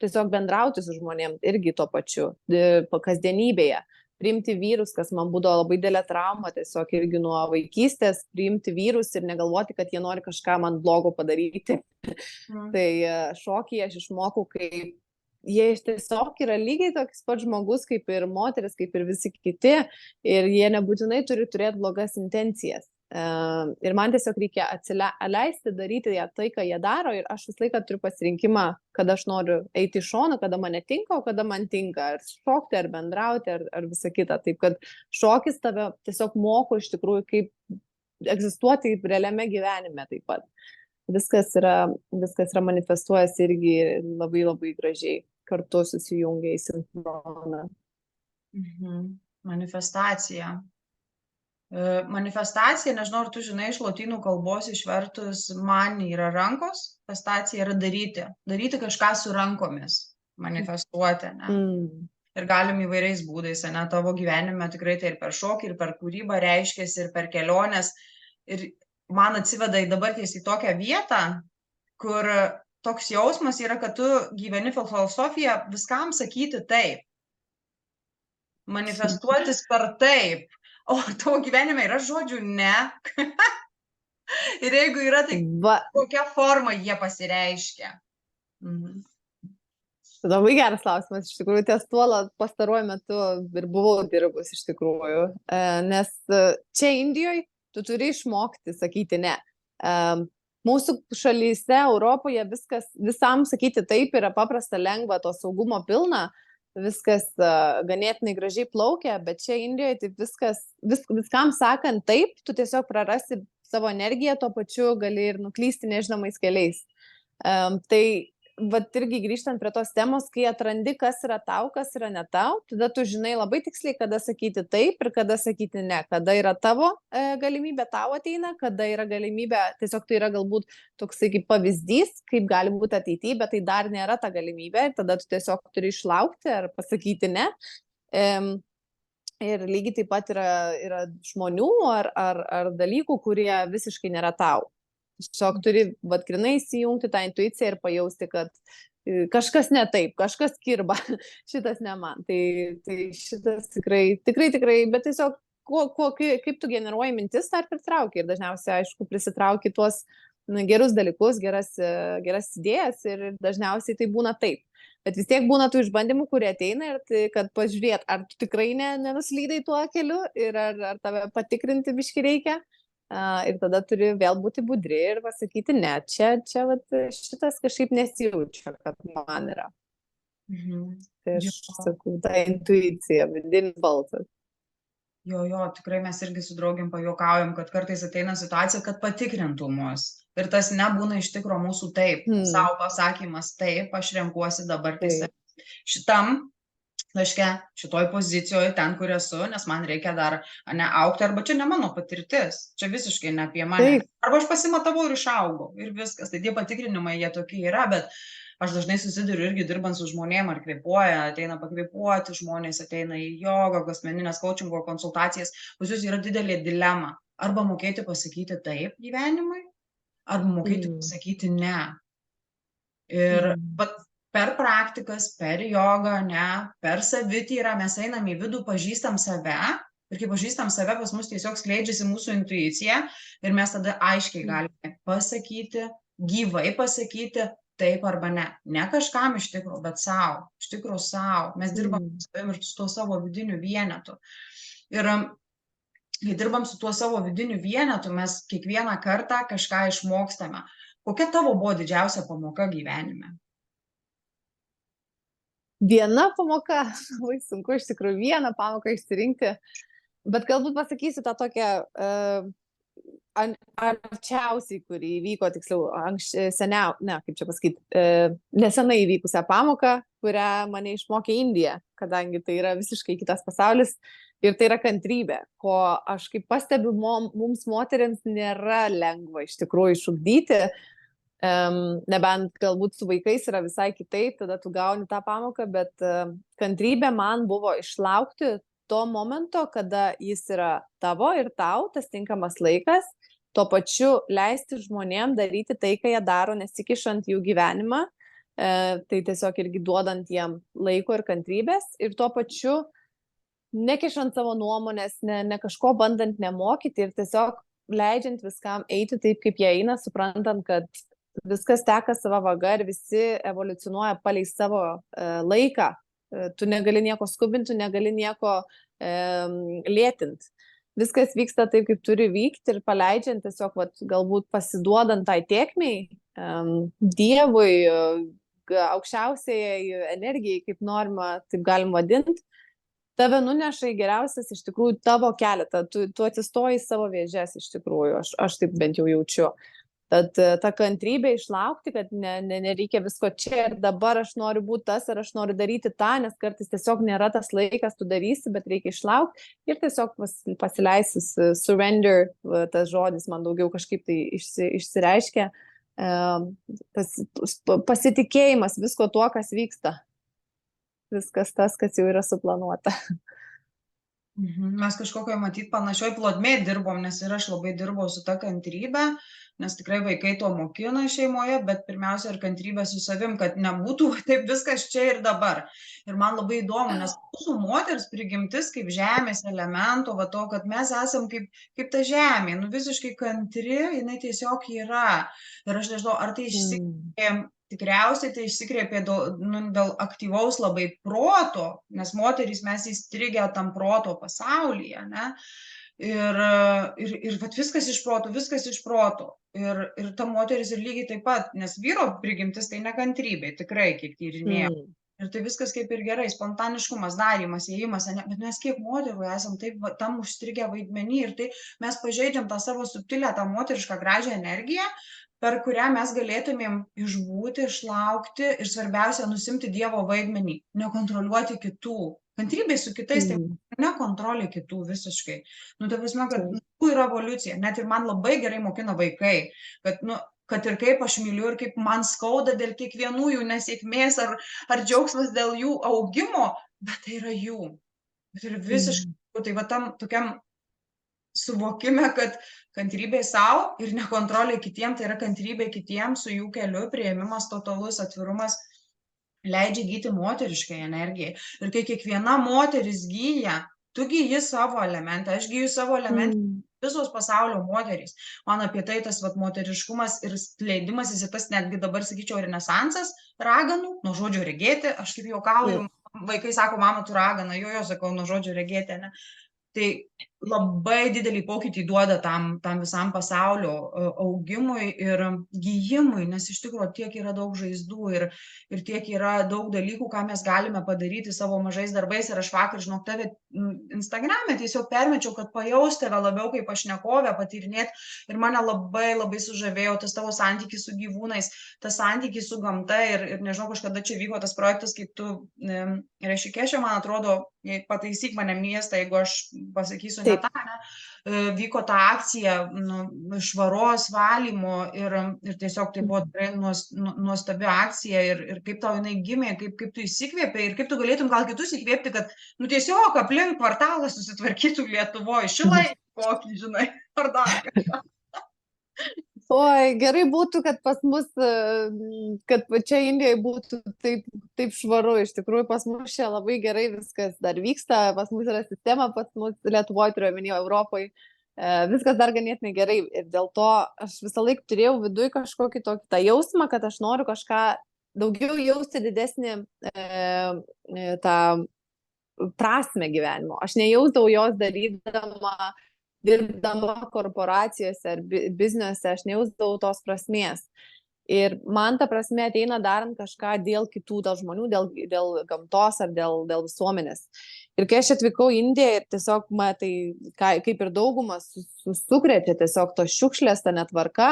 tiesiog bendrauti su žmonėm irgi tuo pačiu, kasdienybėje. Priimti vyrus, kas man būdavo labai didelė trauma, tiesiog irgi nuo vaikystės, priimti vyrus ir negalvoti, kad jie nori kažką man blogo padaryti. Tai šokį aš išmokau, kaip jie tiesiog yra lygiai toks pats žmogus, kaip ir moteris, kaip ir visi kiti, ir jie nebūtinai turi turėti blogas intencijas. Ir man tiesiog reikia leisti daryti tai, ką jie daro, ir aš visą laiką turiu pasirinkimą, kada aš noriu eiti į šoną, kada man netinka, o kada man tinka, ar šokti, ar bendrauti, ar visą kitą. Taip, kad šokis tave tiesiog moko iš tikrųjų, kaip egzistuoti realiame gyvenime taip pat. Viskas yra manifestuojasi irgi labai gražiai, kartu susijungia į sinchroną. Manifestacija. Manifestacija, nežinau, ar tu žinai, iš lotynų kalbos išvertus mani yra rankos, manifestacija yra daryti. Daryti kažką su rankomis, manifestuoti, ne? Mm. Ir galim įvairiais būdais, ne, tavo gyvenime tikrai tai ir per šokį, ir per kūrybą reiškiasi, ir per keliones. Ir man atsiveda į dabarties į tokią vietą, kur toks jausmas yra, kad tu gyveni filosofiją viskam sakyti taip. Manifestuotis per taip. O tavo gyvenime yra žodžių ne. Ir jeigu yra, tai Va, kokia forma jie pasireiškia. Mhm. labai geras klausimas, iš tikrųjų, ties tuo pastaruoju metu ir buvau dirbus, iš tikrųjų, nes čia Indijoje tu turi išmokti sakyti ne. Mūsų šalyse, Europoje visam sakyti taip yra paprasta, lengva, to saugumo pilna, viskas ganėtinai gražiai plaukia, bet čia Indijoje tai viskam sakant taip, tu tiesiog prarasi savo energiją, tuo pačiu gali ir nuklysti nežinomais keliais. Tai vat irgi grįžtant prie tos temos, kai atrandi, kas yra tau, kas yra ne tau, tada tu žinai labai tiksliai, kada sakyti taip ir kada sakyti ne, kada yra tavo galimybė, tau ateina, kada yra galimybė, tiesiog tai yra galbūt toksai kaip pavyzdys, kaip gali būti ateityje, bet tai dar nėra ta galimybė ir tada tu tiesiog turi išlaukti ar pasakyti ne. Ir lygiai taip pat yra žmonių ar dalykų, kurie visiškai nėra tau. Tiesiog turi, grinai įsijungti tą intuiciją ir pajausti, kad kažkas ne taip, kažkas kirba, šitas ne man. Tai šitas tikrai, bet tiesiog kaip tu generuoji mintis, tą ir pritrauki. Ir dažniausiai, aišku, prisitrauki tuos gerus dalykus, geras idėjas ir dažniausiai tai būna taip. Bet vis tiek būna tų išbandymų, kurie ateina ir tai, kad pažiūrėt, ar tu tikrai nenuslydai tuo keliu ir ar tave patikrinti biški reikia. Ir tada turi vėl būti budri ir pasakyti, ne, čia šitas kažkaip nesijaučia, kad man yra. Tai aš sakau, ta intuicija, vidinis balsas. Jo, tikrai mes irgi su draugėm pajuokaujam, kad kartais ateina situacija, kad patikrintų mus. Ir tas nebūna iš tikro mūsų taip. Savo pasakymas taip, aš renkuosi dabar šitam, reiškia, šitoj pozicijoje, ten, kur esu, nes man reikia dar augti, arba čia ne mano patirtis, čia visiškai ne apie mane. Arba aš pasimatavau ir išaugau ir viskas. Tai tie patikrinimai, jie tokie yra, bet aš dažnai susiduriu irgi dirbant su žmonėm, ar kvėpuoja, ateina pakvėpuoti, žmonės ateina į jogą, asmeninės coachingo konsultacijas, pas jūs yra didelė dilema. Arba mokėti pasakyti taip gyvenimui, arba mokėti pasakyti ne. Ir per praktikas, per jogą, per savityrą mes einam į vidų, pažįstam save ir kai pažįstam save, pas mus tiesiog skleidžiasi mūsų intuicija ir mes tada aiškiai galime pasakyti, gyvai pasakyti taip arba ne. Ne kažkam iš tikrųjų, bet savo, iš tikrųjų savo. Mes dirbam su savim ir su tuo savo vidiniu vienetu. Ir kai dirbam su tuo savo vidiniu vienetu, mes kiekvieną kartą kažką išmokstame. Kokia tavo buvo didžiausia pamoka gyvenime? Viena pamoka, labai sunku iš tikrųjų vieną pamoką išsirinkti, bet galbūt pasakysiu tą tokią arčiausiai, kuri įvyko, tiksliau, nesenai įvykusią pamoką, kurią mane išmokė Indija, kadangi tai yra visiškai kitas pasaulis ir tai yra kantrybė, ko aš kaip pastebiu, mums moteriams nėra lengva iš tikrųjų išugdyti. Nebent galbūt su vaikais yra visai kitaip, tada tu gauni tą pamoką, bet kantrybė man buvo išlaukti to momento, kada jis yra tavo ir tau, tas tinkamas laikas, tuo pačiu leisti žmonėm daryti tai, ką jie daro, nesikišant jų gyvenimą, tai tiesiog irgi duodant jiem laiko ir kantrybės ir tuo pačiu nekišant savo nuomonės, ne kažko bandant nemokyti ir tiesiog leidžiant viskam eiti taip, kaip jie eina, suprantant, kad viskas teka savo vaga ir visi evoliucionuoja palei savo laiką. Tu negali nieko skubinti, tu negali nieko lėtinti. Viskas vyksta taip, kaip turi vykti ir paleidžiant tiesiog galbūt pasiduodant tai tėkmei, Dievui, aukščiausiai energijai, kaip norima, taip galim vadinti, tave nuneša į geriausias iš tikrųjų tavo keletą. Tu atsistoji į savo vėžes iš tikrųjų, aš taip bent jau jaučiu. Tad ta kantrybė išlaukti, kad nereikia visko čia ir dabar, aš noriu būti tas ar aš noriu daryti tą, nes kartais tiesiog nėra tas laikas, tu darysi, bet reikia išlaukti ir tiesiog pasileisis, surrender, tas žodis man daugiau kažkaip tai išsireiškia, pasitikėjimas visko tuo, kas vyksta. Viskas tas, kas jau yra suplanuota. Mes kažkokio matyt panašioj plotmėj dirbom, nes ir aš labai dirbau su ta kantrybė, nes tikrai vaikai to mokina šeimoje, bet pirmiausia ir kantrybė su savim, kad nebūtų taip viskas čia ir dabar. Ir man labai įdomu, nes mūsų moters prigimtis kaip žemės elemento, va to, kad mes esam kaip ta žemė, nu visiškai kantri, jinai tiesiog yra. Ir aš nežinau, ar tai tikriausiai tai išsikreipė dėl aktyvaus labai proto, nes moterys mes įstrigę tam proto pasaulyje, ne? Ir vat viskas iš proto. Ir ta moteris ir lygiai taip pat, nes vyro prigimtis tai nekantrybė, tikrai, kiek tyrinėjau. Ir tai viskas kaip ir gerai, spontaniškumas, darymas, ėjimas, bet mes kiek moterų esam taip tam užstrigę vaidmenį ir tai mes pažeidžiam tą savo subtilę, tą moterišką gražią energiją, per kurią mes galėtumėm išbūti, išlaukti ir svarbiausia, nusimti Dievo vaidmenį, nekontroliuoti kitų. Kantrybė su kitais, tai nekontrolė kitų visiškai. Nu, ta prasme, kad yra evoliucija. Net ir man labai gerai mokina vaikai, kad ir kaip aš myliu ir kaip man skauda dėl kiekvienų jų nesėkmės ar džiaugsmas dėl jų augimo, bet tai yra jų. Bet ir visiškai, tai va tam tokiam suvokime, kad kantrybė sau ir nekontrolė kitiem, tai yra kantrybė kitiem su jų keliu, priėmimas totalus, atvirumas leidžia gyti moteriškai energijai. Ir kai kiekviena moteris gyja, tu gyji savo elementą, aš gyju savo elementą, visos pasaulio moterys. Man apie tai tas moteriškumas ir skleidimasis ir tas netgi dabar, sakyčiau, renesansas raganų, nuo žodžio regėti, aš kaip juokauju, vaikai sako, mama, tu ragana, jo, sakau, nuo žodžio regėti, ne? Tai labai didelį pokytį duoda tam visam pasaulio augimui ir gijimui, nes iš tikrųjų tiek yra daug žaizdų ir tiek yra daug dalykų, ką mes galime padaryti savo mažais darbais. Ir aš vakar, žinok, tave Instagrame tiesiog permečiau, kad pajaus tave labiau kaip pašnekovę, patyrinėti. Ir mane labai labai sužavėjo tas tavo santykis su gyvūnais, tas santykis su gamta. Ir nežinau, kažkada čia vyko tas projektas, kaip tu Rešikešė, man atrodo, pataisyk mane miestą, jeigu aš pasakysiu ne tą, vyko ta akcija švaros valymo ir tiesiog tai buvo tikrai nuostabi akcija ir kaip tau jinai gimė, kaip tu įsikvėpė ir kaip tu galėtum gal kitus įkvėpti, kad tiesiog aplink kvartalą susitvarkytų Lietuvoje, šilai kokį, žinai, ar dar kažką. Oi, gerai būtų, kad pas mus, kad čia Indijoje būtų taip švaru. Iš tikrųjų, pas mus čia labai gerai viskas dar vyksta, pas mus yra sistema, pas mus Lietuvoje, turiu omenyje, Europoje, viskas dar ganėtinai gerai. Ir dėl to aš visą laiką turėjau viduje kažkokį tokį tą jausmą, kad aš noriu kažką daugiau jausti, didesnį tą prasmę gyvenimo. Aš nejausdavau jos dirbdama korporacijose ar bizniuose, aš nejausdavau tos prasmės. Ir man ta prasme ateina darant kažką dėl kitų, dėl žmonių, dėl gamtos ar dėl visuomenės. Ir kai aš atvykau į Indiją ir tiesiog, tai kaip ir daugumas sukrėtė tiesiog to šiukšlės, ta netvarka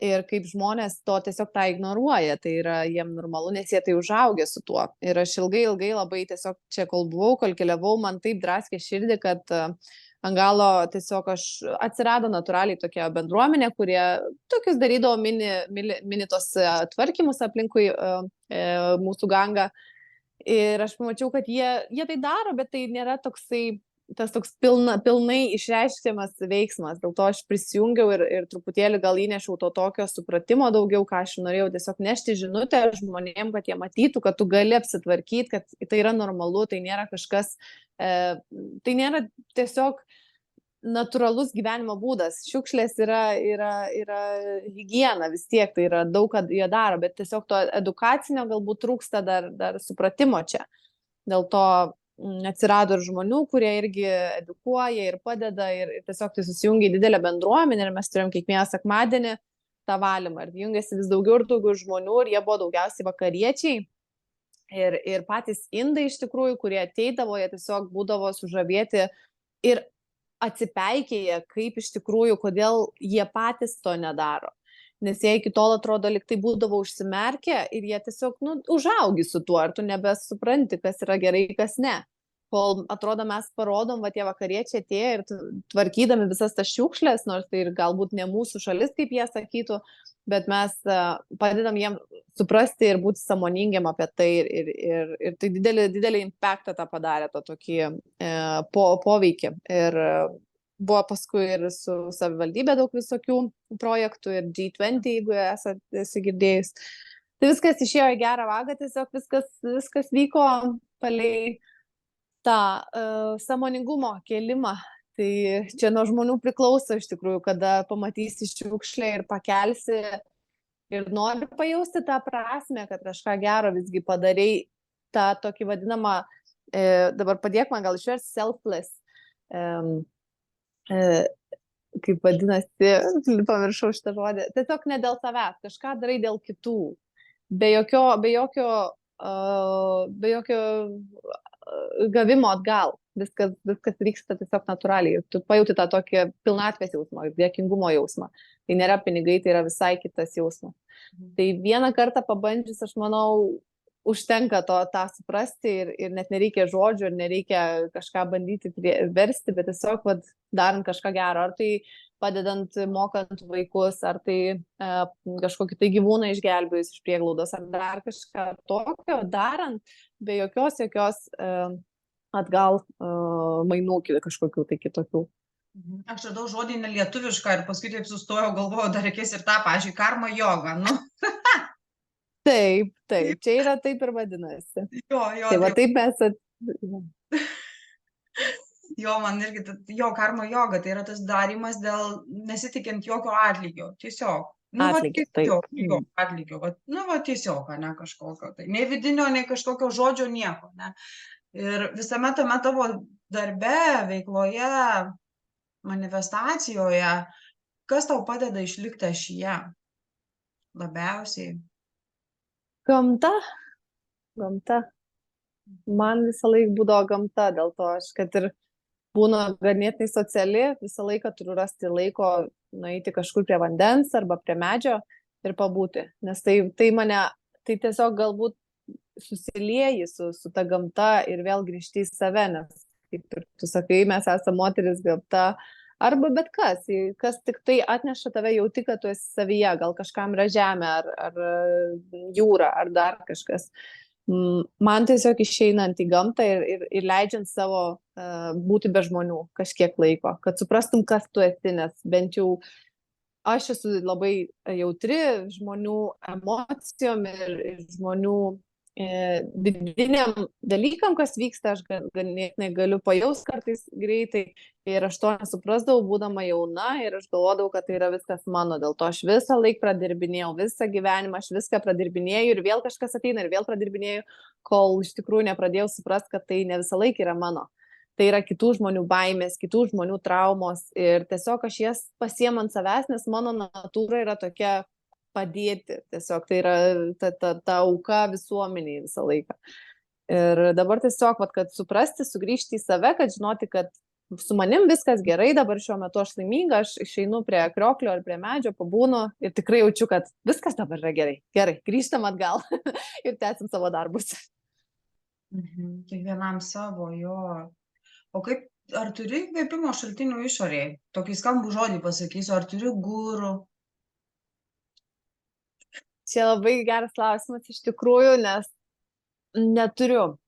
ir kaip žmonės to tiesiog tą ignoruoja, tai yra jiem normalu, nes jie tai užaugę su tuo. Ir aš ilgai labai tiesiog čia kol buvau, kol keliavau, man taip draskė širdį, kad ant galo tiesiog atsirado natūraliai tokia bendruomenė, kurie tokius darydavo mini tos tvarkymus aplinkui mūsų gangą. Ir aš pamačiau, kad jie tai daro, bet tai nėra toks pilnai išreiškiamas veiksmas. Dėl to aš prisijungiau ir truputėlį gal įnešiau to tokio supratimo daugiau, ką aš norėjau tiesiog nešti žinutę žmonėm, kad jie matytų, kad tu gali apsitvarkyti, kad tai yra normalu, tai nėra kažkas, tai nėra tiesiog natūralus gyvenimo būdas. Šiukšlės yra higiena vis tiek, tai yra daug, kad jie daro, bet tiesiog to edukacinio galbūt trūksta dar supratimo čia. Dėl to atsirado ir žmonių, kurie irgi edukuoja ir padeda ir tiesiog tai susijungia į didelę bendruomenę ir mes turėjom kiekvieną sekmadienį tą valymą ir jungiasi vis daugiau ir daugiau žmonių ir jie buvo daugiausiai vakariečiai ir patys indai iš tikrųjų, kurie ateidavo, jie tiesiog būdavo sužavėti ir atsipeikėję, kaip iš tikrųjų, kodėl jie patys to nedaro. Nes jie iki tol atrodo, lyg tai būdavo užsimerkę ir jie tiesiog, užaugi su tuo, ar tu nebesupranti, kas yra gerai, kas ne. Kol atrodo mes parodom, va tie vakariečiai atėjo ir tvarkydami visas tas šiukšlės, nors tai ir galbūt ne mūsų šalis, kaip jie sakytų, bet mes padedam jiem suprasti ir būti sąmoningiam apie tai ir tai didelį impactą tą padarė, tą tokį poveikį. Ir buvo paskui ir su savivaldybė daug visokių projektų ir G20, jeigu esi girdėjus. Tai viskas išėjo į gerą vagą, tiesiog viskas vyko palei tą sąmoningumo kėlimą. Tai čia nuo žmonių priklauso iš tikrųjų, kada pamatysi šiukšlę ir pakelsi ir nori pajausti tą prasmę, kad kažką gero visgi padarei, tą tokį vadinamą, dabar padėk man gal išversti, selfless, kaip vadinasi, pamiršau šitą žodį, tiesiog ne dėl savęs, kažką darai dėl kitų, be jokio gavimo atgal, viskas vyksta tiesiog natūraliai, tu pajauti tą tokį pilnatvės jausmą, dėkingumo jausmą, tai nėra pinigai, tai yra visai kitas jausmas. Tai vieną kartą pabandžius, aš manau, užtenka tą suprasti ir net nereikia žodžių, ir nereikia kažką bandyti versti, bet tiesiog darant kažką gero, ar tai padedant mokant vaikus, ar tai kažkokį tai gyvūną išgelbėjus iš prieglaudos, ar dar kažką tokio darant, be jokios atgal mainų kažkokių tai kitokių. Aš radau žodį nelietuvišką ir paskui taip sustojau, galvojau, dar reikės ir tą, pavyzdžiui, karma joga, Taip, čia yra taip ir vadinasi. Tai va taip mes Jo, man irgi, karma joga, tai yra tas darymas dėl nesitikint jokio atlygio, tiesiog. Atlygio, tiesiog, ne kažkokio, tai nei vidinio, nei kažkokio žodžio, nieko, ne. Ir visame tame tavo darbe, veikloje, manifestacijoje, kas tau padeda išlikti ašyje labiausiai? Gamta. Man visą laiką būdavo gamta, dėl to aš, kad ir būnu ganėtinai sociali, visą laiką turiu rasti laiko nueiti kažkur prie vandens arba prie medžio ir pabūti, nes tai tiesiog galbūt susilieji su ta gamta ir vėl grįžti į save, nes kaip ir tu sakai, mes esame moteris gamta, arba bet kas tik tai atneša tave, jauti, kad tu esi savyje, gal kažkam yra žemė, ar jūra, ar dar kažkas. Man tiesiog išeinant į gamtą ir leidžiant savo būti be žmonių kažkiek laiko, kad suprastum, kas tu esi, nes bent jau aš esu labai jautri žmonių emocijom ir žmonių vidiniam dalykam, kas vyksta, aš ganėtinai galiu pajaust kartais greitai ir aš to nesuprasdavau, būdama jauna, ir aš galvodavau, kad tai yra viskas mano, dėl to aš visą laiką pradirbinėjau, visą gyvenimą aš viską pradirbinėjau ir vėl kažkas ateina ir vėl pradirbinėjau, kol iš tikrųjų nepradėjau suprast, kad tai ne visą laiką yra mano. Tai yra kitų žmonių baimės, kitų žmonių traumos ir tiesiog aš jas pasiemu ant savęs, nes mano natūra yra tokia padėti, tiesiog tai yra ta auka visuomeniai visą laiką. Ir dabar tiesiog, kad suprasti, sugrįžti į save, kad žinoti, kad su manim viskas gerai, dabar šiuo metu aš laiminga, aš išeinu prie krioklio ar prie medžio, pabūnu ir tikrai jaučiu, kad viskas dabar yra gerai. Gerai, grįžtam atgal ir tęsim savo darbus. Kiekvienam savo, jo. O kaip, ar turi įkvėpimo šaltinių išorėje? Tokį skambų žodį pasakysiu, ar turi gurų? Čia labai geras klausimas iš tikrųjų, nes neturiu.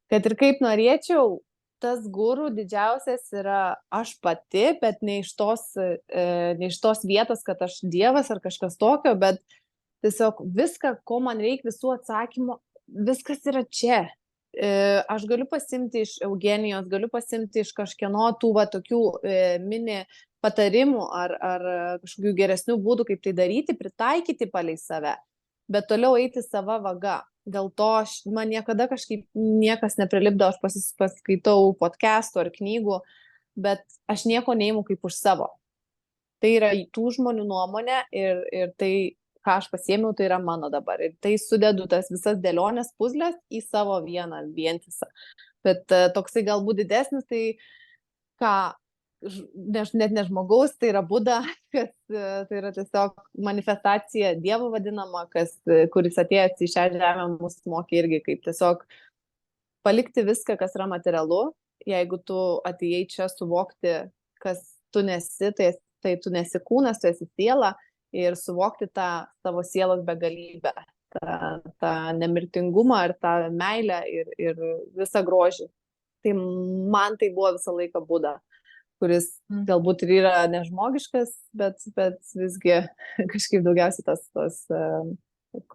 Kad ir kaip norėčiau, tas gurų didžiausias yra aš pati, bet ne iš tos vietos, kad aš dievas ar kažkas tokio, bet tiesiog viską, ko man reikia, visų atsakymų, viskas yra čia. Aš galiu pasimti iš Eugenijos, galiu pasimti iš kažkieno tų tokių mini patarimų ar kažkokių geresnių būdų, kaip tai daryti, pritaikyti palei save, bet toliau eiti sava vaga. Dėl to man niekada kažkaip niekas neprilipdo, aš paskaitau podcastų ar knygų, bet aš nieko neimu kaip už savo. Tai yra tų žmonių nuomonė ir tai, ką aš pasiėmiau, tai yra mano dabar. Ir tai sudedu tas visas dėlionės puzlės į savo vieną vientisą. Bet toksai galbūt didesnis, tai net ne žmogaus, tai yra Buda, tai yra tiesiog manifestacija Dievo vadinama, kuris atėjęs į šią žemę mus mokė irgi kaip tiesiog palikti viską, kas yra materialu. Jeigu tu atėjai čia suvokti, kas tu nesi, tai tu nesi kūnas, tu esi siela ir suvokti tą savo sielos begalybę, tą nemirtingumą ir tą meilę ir visą grožį. Tai man tai buvo visą laiką Buda, kuris galbūt ir yra nežmogiškas, bet visgi kažkaip daugiausiai tos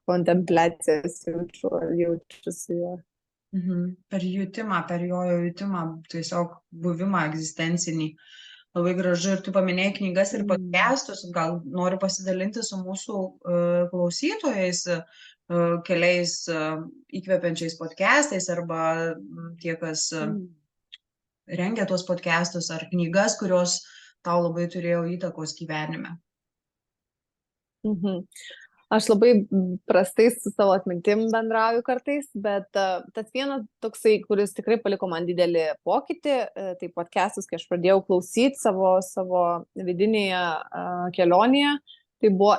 kontempliacijas jaučiu su juo. Per jutimą, per jo jutimą, tiesiog buvimą egzistencinį. Labai gražu. Ir tu paminėjai knygas ir podcastus, gal noriu pasidalinti su mūsų klausytojais keliais įkvepiančiais podcastais arba tie, kas rengia tuos podcastus ar knygas, kurios tau labai turėjo įtakos gyvenime. Aš labai prastai su savo atmintim bendrauju kartais, bet tas vienas toksai, kuris tikrai paliko man didelį pokytį, tai podcastus, kai aš pradėjau klausyti savo vidinėje kelionėje, tai buvo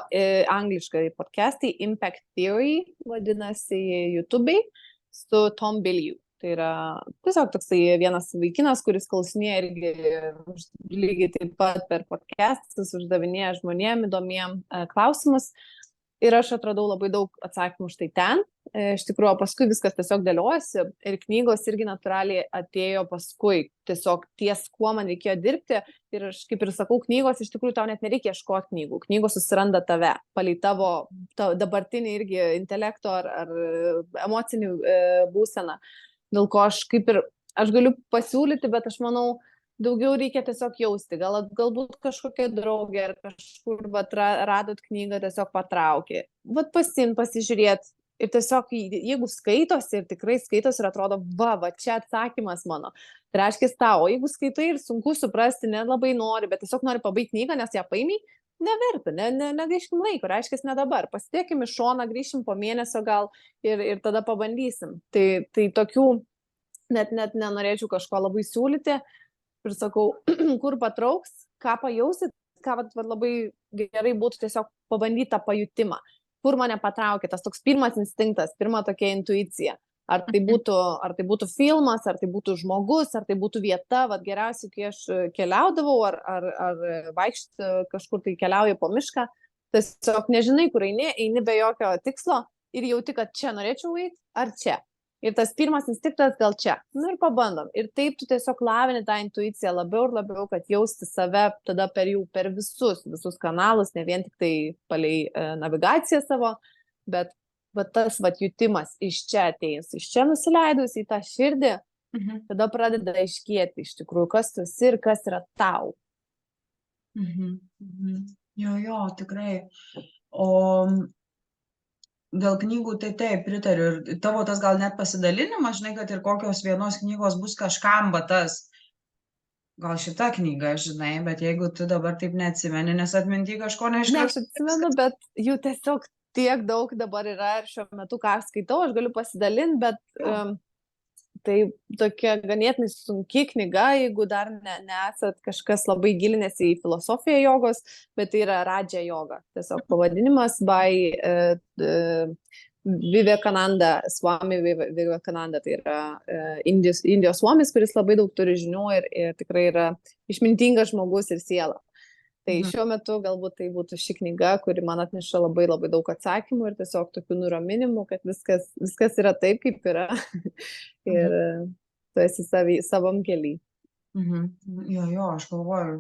angliškai podcastai Impact Theory, vadinasi YouTube'ai, su Tom Bilyeu. Tai yra tiesiog toksai vienas vaikinas, kuris klausinėja irgi lygiai taip pat per podcastus, uždavinėja žmonėm įdomiem klausimus. Ir aš atradau labai daug atsakymų štai ten. Iš tikrųjų, paskui viskas tiesiog dėliojasi ir knygos irgi natūraliai atėjo paskui. Tiesiog ties, kuo man reikėjo dirbti. Ir aš, kaip ir sakau, knygos iš tikrųjų tau net nereikia ieškoti knygų. Knygos susiranda tave, palei tavo dabartinį irgi intelekto ar emocinį būseną. Dėl ko aš galiu pasiūlyti, bet aš manau, daugiau reikia tiesiog jausti. Galbūt kažkokia draugė ar kažkur radot knygą, tiesiog patraukė. Vat pasižiūrėt. Ir tiesiog, jeigu skaitosi ir tikrai skaitosi ir atrodo, va, čia atsakymas mano. Tai reiškia tau, o jeigu skaitai ir sunku suprasti, nelabai nori, bet tiesiog nori pabaigti knygą, nes ją paimi, neverta, negaiškim laiko, reiškia ne dabar. Pasidėkim iš šoną, grįšim po mėnesio gal ir tada pabandysim. Tai tokių net nenorėčiau kažko labai siūlyti. Ir sakau, kur patrauks, ką pajausit, ką labai gerai būtų tiesiog pabandyti tą pajutimą, kur mane patraukė, tas toks pirmas instinktas, pirma tokia intuicija. Ar tai būtų filmas, ar tai būtų žmogus, ar tai būtų vieta, geriausiai, kai aš keliaudavau, ar vaikščioti kažkur tai keliauju po mišką, tiesiog nežinai, kur eini be jokio tikslo ir jauti, kad čia norėčiau eiti, ar čia. Ir tas pirmas instinktas gal čia. Ir pabandom. Ir taip tu tiesiog lavini tą intuiciją labiau ir labiau, kad jausti save tada per visus kanalus, ne vien tik tai palei navigaciją savo, bet tas jutimas iš čia atėjus, iš čia nusileidus į tą širdį, tada pradeda aiškėti iš tikrųjų, kas tu esi ir kas yra tau. Jo, tikrai. O dėl knygų, tai taip, pritariu. Ir tavo tas gal net pasidalinimas, žinai, kad ir kokios vienos knygos bus kažkam, tas, gal šita knyga, žinai, bet jeigu tu dabar taip neatsimeni, nes atminty kažko nežinau. Ne, aš atsimenu, bet jų tiesiog tiek daug dabar yra ir šiuo metu, ką aš skaitau, aš galiu pasidalinti, bet tai tokia ganėtinai sunki knyga, jeigu dar nesat kažkas labai gilinęs į filosofiją jogos, bet tai yra Raja joga. Tiesiog pavadinimas by Vivekananda, Swami Vivekananda, tai yra Indijos svamis, kuris labai daug turi žinių ir tikrai yra išmintingas žmogus ir siela. Tai šiuo metu galbūt tai būtų ši knyga, kuri man atneša labai labai daug atsakymų ir tiesiog tokių nuraminimų, kad viskas yra taip, kaip yra. Ir tu esi savam kely. Jo, aš galvoju,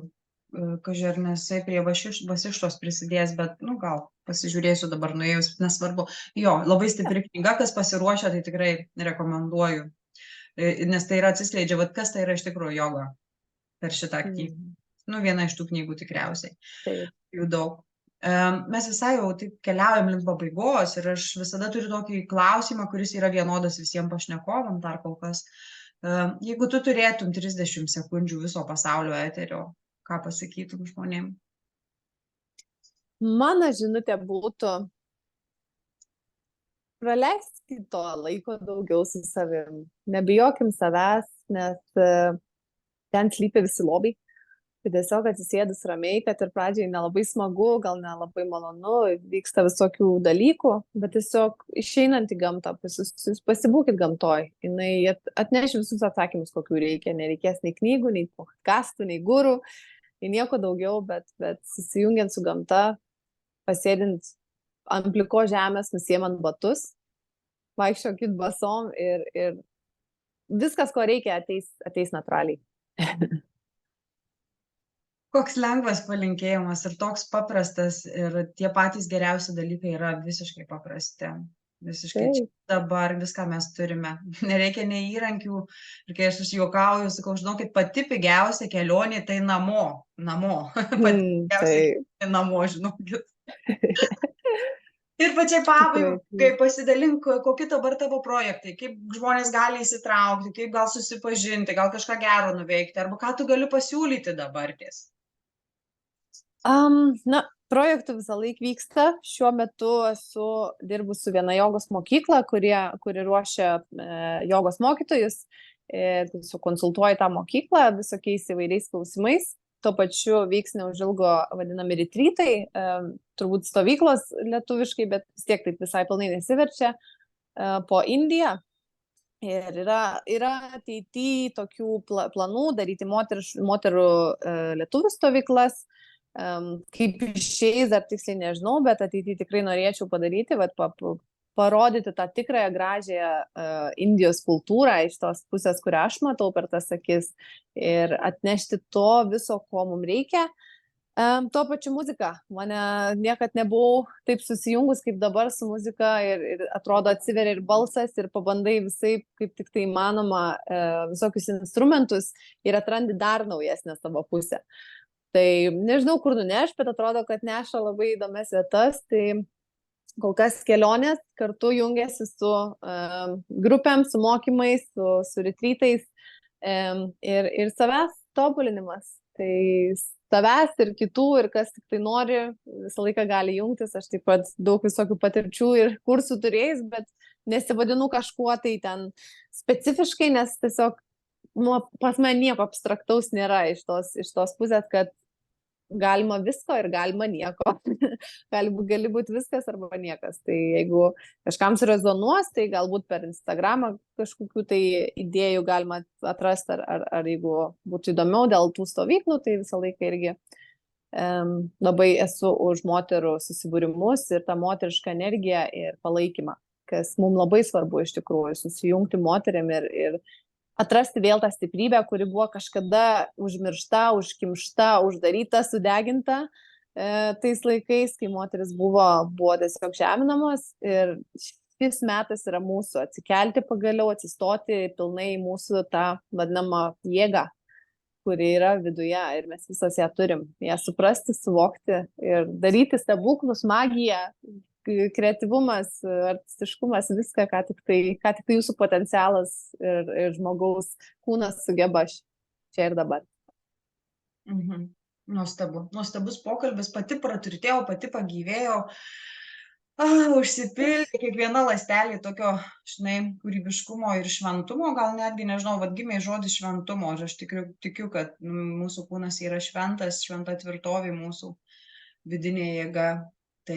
kažkaip nesai prie Vasištos prisidės, bet, gal pasižiūrėsiu dabar nuėjus, nesvarbu. Jo, labai stipri knyga, kas pasiruošia, tai tikrai rekomenduoju. Nes tai yra atsiskleidžia, kas tai yra iš tikrųjų joga per šitą knygą. Viena iš tų knygų tikriausiai. Taip. Jų daug. Mes visai jau taip keliaujam link pabaigos ir aš visada turiu tokį klausimą, kuris yra vienodas visiems pašnekovam dar kol kas. Jeigu tu turėtum 30 sekundžių viso pasaulio eterio, ką pasakytum žmonėm? Mano žinutė būtų praleisti to laiko daugiau su savim. Nebijokim savęs, nes ten slypi visi lobiai. Tai tiesiog atsisėdus ramiai, kad ir pradžiai nelabai smagu, gal nelabai malonu, vyksta visokių dalykų, bet tiesiog išeinant į gamtą, pasibūkit gamtoj, jinai atneš visus atsakymus, kokių reikia, nereikės nei knygų, nei podcastų, nei gurų, nei nieko daugiau, bet susijungiant su gamta, pasėdint ant pliko žemės, nusiemant batus, vaikščiokit basom ir viskas, ko reikia, ateis natūraliai. Koks lengvas palinkėjimas ir toks paprastas ir tie patys geriausi dalykai yra visiškai paprasti. Visiškai čia dabar viską mes turime. Nereikia nei įrankių. Ir kai aš juokauju, sakau, žinokit, pati pigiausia kelionė tai namo. Pati pigiausia namo, žinokit. Ir pačiai pabaigai, kai pasidalink, kokie dabar tavo projektai, kaip žmonės gali įsitraukti, kaip gal susipažinti, gal kažką gero nuveikti, arba ką tu gali pasiūlyti dabartis. Na, projektų visą laiką vyksta. Šiuo metu dirbu su viena jogos mokykla, kuri ruošia jogos mokytojus. Konsultuoju tą mokyklą visokiais įvairiais klausimais. Tuo pačiu vyks neužilgo vadinami retrytai, turbūt stovyklos lietuviškai, bet vis tiek taip visai pilnai nesiverčia, po Indiją. Ir yra ateityje tokių planų daryti moterų lietuvių stovyklas. Kaip išeis, dar tiksliai nežinau, bet ateityje tikrai norėčiau padaryti, parodyti tą tikrąją gražią Indijos kultūrą iš tos pusės, kurią aš matau per tas akis ir atnešti to viso, ko mums reikia. Tuo pačiu muzika. Mane niekad nebuvau taip susijungus kaip dabar su muzika ir atrodo atsiveria ir balsas ir pabandai visai, kaip tik tai įmanoma, visokius instrumentus ir atrandi dar naujesnę savo pusę. Tai nežinau, kur nuneš, bet atrodo, kad neša labai įdomias vietas. Tai kol kas kelionės kartu jungiasi su grupėm, su mokymais, su retrytais ir savęs tobulinimas. Tai savęs ir kitų ir kas tik tai nori, visą laiką gali jungtis. Aš taip pat daug visokių patirčių ir kursų turėjus, bet nesivadinu kažkuo tai ten specifiškai, nes tiesiog pas mane nieko abstraktaus nėra iš tos pusės, kad galima visko ir galima nieko. Gali būti viskas arba niekas. Tai jeigu kažkam surezonuos, tai galbūt per Instagramą kažkokių tai idėjų galima atrasti, ar jeigu būtų įdomiau dėl tų stovyklų, tai visą laiką irgi labai esu už moterų susibūrimus ir tą moterišką energiją ir palaikymą, kas mums labai svarbu iš tikrųjų, susijungti moteriam ir atrasti vėl tą stiprybę, kuri buvo kažkada užmiršta, užkimšta, uždaryta, sudeginta tais laikais, kai moteris buvo tiesiog žeminamos. Ir šis metas yra mūsų atsikelti pagaliau, atsistoti pilnai į mūsų tą vadinamą jėgą, kuri yra viduje ir mes visos ją turim. Ją suprasti, suvokti ir daryti stebuklus, magiją, kreativumas, artistiškumas, viską, ką tik tai jūsų potencialas ir žmogaus kūnas sugeba čia ir dabar. Nuostabus pokalbis, pati praturtėjau, pati pagyvėjau, užsipildė kiekviena ląstelė tokio, kūrybiškumo ir šventumo, gal netgi, nežinau, gimė žodis šventumo, aš tikiu, kad mūsų kūnas yra šventas, šventa tvirtovė mūsų vidinė jėga. Tai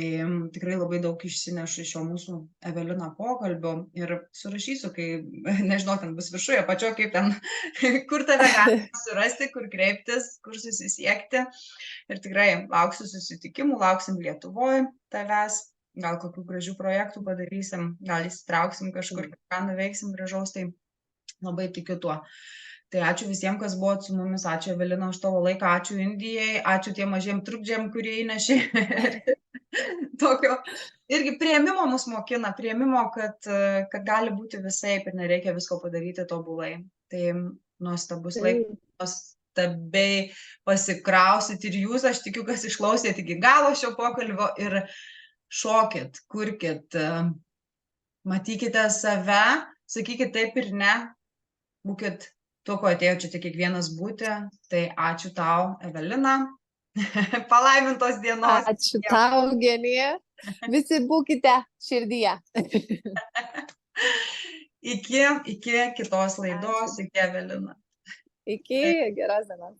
tikrai labai daug išsinešu iš šio mūsų Evelina pokalbio ir surašysiu, kai, nežinau, ten bus viršuje, pačio kaip ten, kur tave galima surasti, kur kreiptis, kur susisiekti. Ir tikrai lauksiu susitikimų, lauksim Lietuvoje tavęs, gal kokių gražių projektų padarysim, gal įsitrauksim kažkur, ką nuveiksim gražaus, tai labai tikiu tuo. Tai ačiū visiems, kas buvo su mumis, ačiū Evelina už tavo laiką, ačiū Indijai, ačiū tiem mažiem trukdžiam, kurie įnešė. Tokio irgi priėmimo mus mokina, priėmimo, kad gali būti visaip ir nereikia visko padaryti tobulai. Tai nuostabus laikas, nuostabiai pasikrausit ir jūs, aš tikiu, kas išklausėt iki galo šio pokalbio ir šokit, kurkit, matykite save, sakykit taip ir ne, būkit tuo, ko atėjo čia tik kiekvienas būti. Tai ačiū tau, Evelina. Palaimintos dienos. Ačiū tau, Genija. Visi būkite širdyje. Iki kitos laidos, iki Evelina. Iki geros dienos.